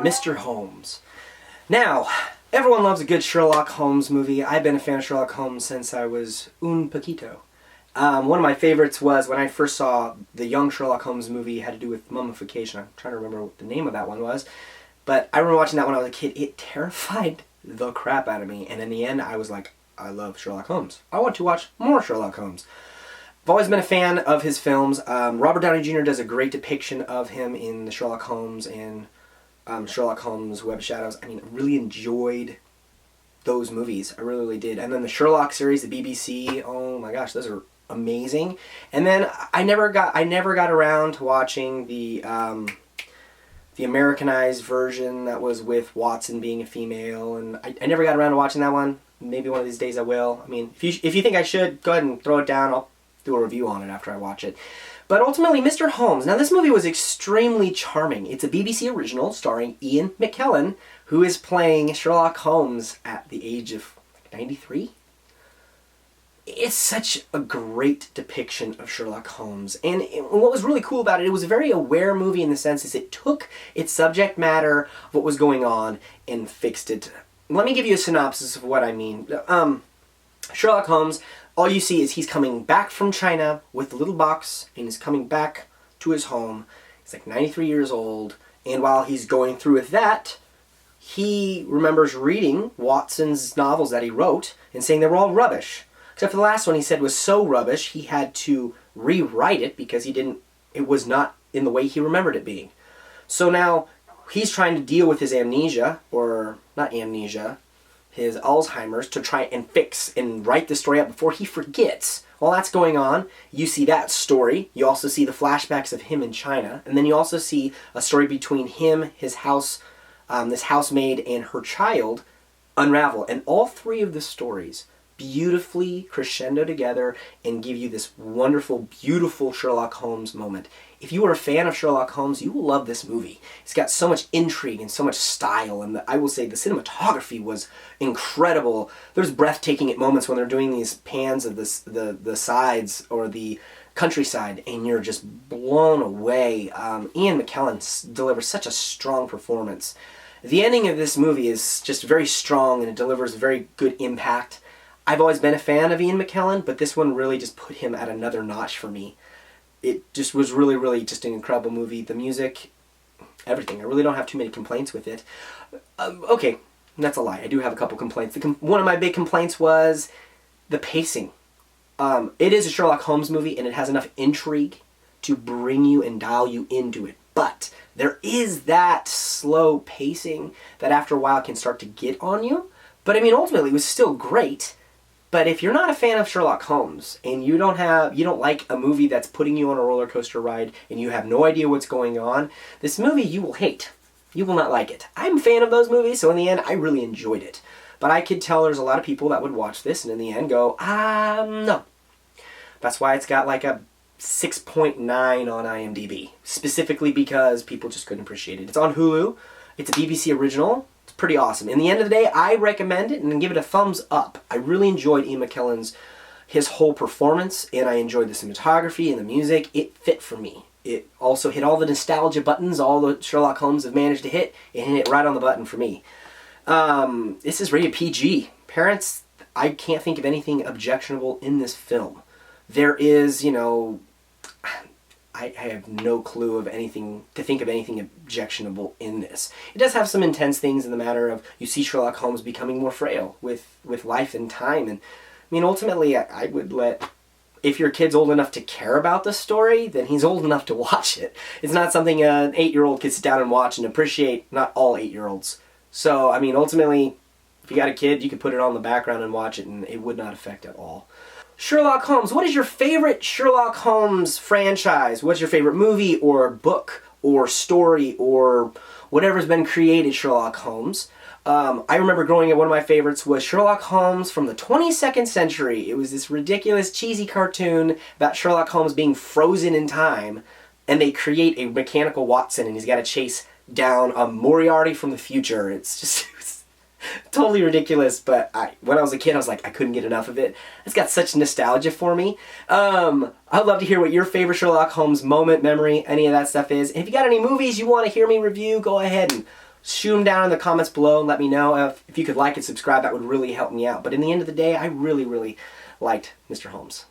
Mr. Holmes. Now, everyone loves a good Sherlock Holmes movie. I've been a fan of Sherlock Holmes since I was un poquito. One of my favorites was when I first saw the young Sherlock Holmes movie. It had to do with mummification. I'm trying to remember what the name of that one was. But I remember watching that when I was a kid. It terrified the crap out of me. And in the end, I was like, I love Sherlock Holmes. I want to watch more Sherlock Holmes. I've always been a fan of his films. Robert Downey Jr. does a great depiction of him in the Sherlock Holmes and Sherlock Holmes Web of Shadows. I mean, I really enjoyed those movies. I really, really did. And then the Sherlock series, the BBC, oh my gosh, those are amazing. And then I never got around to watching the Americanized version that was with Watson being a female, and I never got around to watching that one. Maybe one of these days I will. I mean, if you think I should, go ahead and throw it down. I'll do a review on it after I watch it. But ultimately, Mr. Holmes. Now, this movie was extremely charming. It's a BBC original starring Ian McKellen, who is playing Sherlock Holmes at the age of 93. It's such a great depiction of Sherlock Holmes. And what was really cool about it, it was a very aware movie in the sense is it took its subject matter of what was going on and fixed it. Let me give you a synopsis of what I mean. Sherlock Holmes, all you see is he's coming back from China with a little box, and he's coming back to his home. He's like 93 years old, and while he's going through with that, he remembers reading Watson's novels that he wrote and saying they were all rubbish. Except for the last one he said was so rubbish, he had to rewrite it because it was not in the way he remembered it being. So now he's trying to deal with his amnesia, or not amnesia, his Alzheimer's, to try and fix and write the story up before he forgets. While that's going on, you see that story. You also see the flashbacks of him in China. And then you also see a story between him, his house, this housemaid, and her child unravel. And all three of the stories beautifully crescendo together and give you this wonderful, beautiful Sherlock Holmes moment. If you are a fan of Sherlock Holmes, you will love this movie. It's got so much intrigue and so much style, and I will say the cinematography was incredible. There's breathtaking at moments when they're doing these pans of the sides or the countryside, and you're just blown away. Ian McKellen delivers such a strong performance. The ending of this movie is just very strong, and it delivers a very good impact. I've always been a fan of Ian McKellen, but this one really just put him at another notch for me. It just was really, really just an incredible movie. The music, everything. I really don't have too many complaints with it. Okay, that's a lie. I do have a couple complaints. One of my big complaints was the pacing. It is a Sherlock Holmes movie, and it has enough intrigue to bring you and dial you into it. But there is that slow pacing that after a while can start to get on you. But I mean, ultimately, it was still great. But if you're not a fan of Sherlock Holmes and you don't like a movie that's putting you on a roller coaster ride and you have no idea what's going on, this movie you will hate. You will not like it. I'm a fan of those movies, so in the end, I really enjoyed it. But I could tell there's a lot of people that would watch this and in the end go, no. That's why it's got like a 6.9 on IMDb. Specifically because people just couldn't appreciate it. It's on Hulu. It's a BBC original. Pretty awesome. In the end of the day, I recommend it and give it a thumbs up. I really enjoyed Ian McKellen's his whole performance, and I enjoyed the cinematography and the music. It fit for me. It also hit all the nostalgia buttons all the Sherlock Holmes have managed to hit, and hit it right on the button for me. This is rated PG. Parents, I can't think of anything objectionable in this film. There is, I have no clue of anything, to think of anything objectionable in this. It does have some intense things in the matter of, you see Sherlock Holmes becoming more frail with life and time. And I mean, ultimately, I would if your kid's old enough to care about the story, then he's old enough to watch it. It's not something an 8-year-old could sit down and watch and appreciate, not all 8-year-olds. So, I mean, ultimately, if you got a kid, you could put it on the background and watch it, and it would not affect at all. Sherlock Holmes. What is your favorite Sherlock Holmes franchise? What's your favorite movie or book or story or whatever's been created Sherlock Holmes? I remember growing up, one of my favorites was Sherlock Holmes from the 22nd century. It was this ridiculous, cheesy cartoon about Sherlock Holmes being frozen in time, and they create a mechanical Watson, and he's got to chase down a Moriarty from the future. It's just totally ridiculous, but when I was a kid, I was like, I couldn't get enough of it. It's got such nostalgia for me. I'd love to hear what your favorite Sherlock Holmes moment, memory, any of that stuff is. And if you got any movies you want to hear me review, go ahead and shoot them down in the comments below and let me know. If you could like and subscribe, that would really help me out. But in the end of the day, I really, really liked Mr. Holmes.